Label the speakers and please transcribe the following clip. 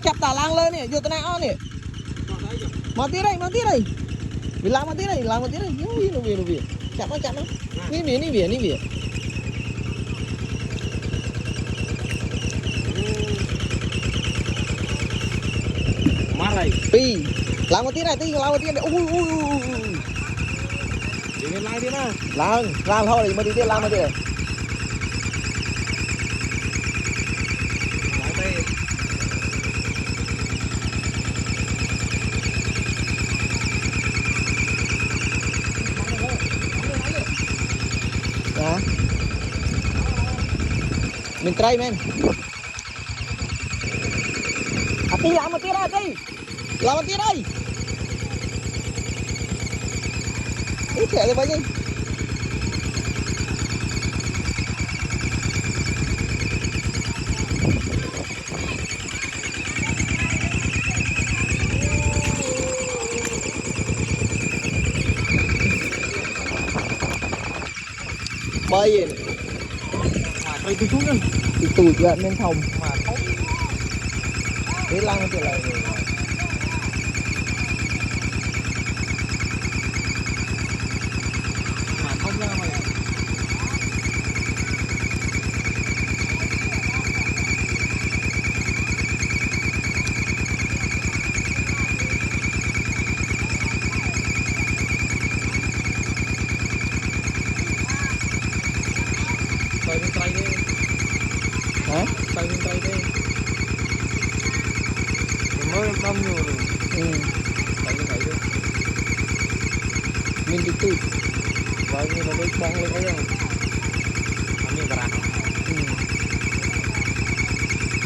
Speaker 1: chặt tả lang lên nè vô tao nè mà tí đây vì làm mà tí đây nó về chặt nó ní về
Speaker 2: mát này
Speaker 1: pi làm một tí này ui
Speaker 2: đi lên lại đi mà
Speaker 1: làm thôi mà đi tiếp làm mà đi
Speaker 2: lại đây
Speaker 1: đó mình try men tí làm một tí đây ít trẻ rồi bao nhiêu bay gì
Speaker 2: mà cây tôi xuống nữa
Speaker 1: thì tụt gần nên phòng
Speaker 2: mà không
Speaker 1: thế lăng thì lại
Speaker 2: mà không ra mày tay bên tay đi
Speaker 1: hả
Speaker 2: tay bên tay đi mới băm nhiều rồi tay bên tay đi
Speaker 1: mình đi tụt
Speaker 2: vậy như là đi băng lên cái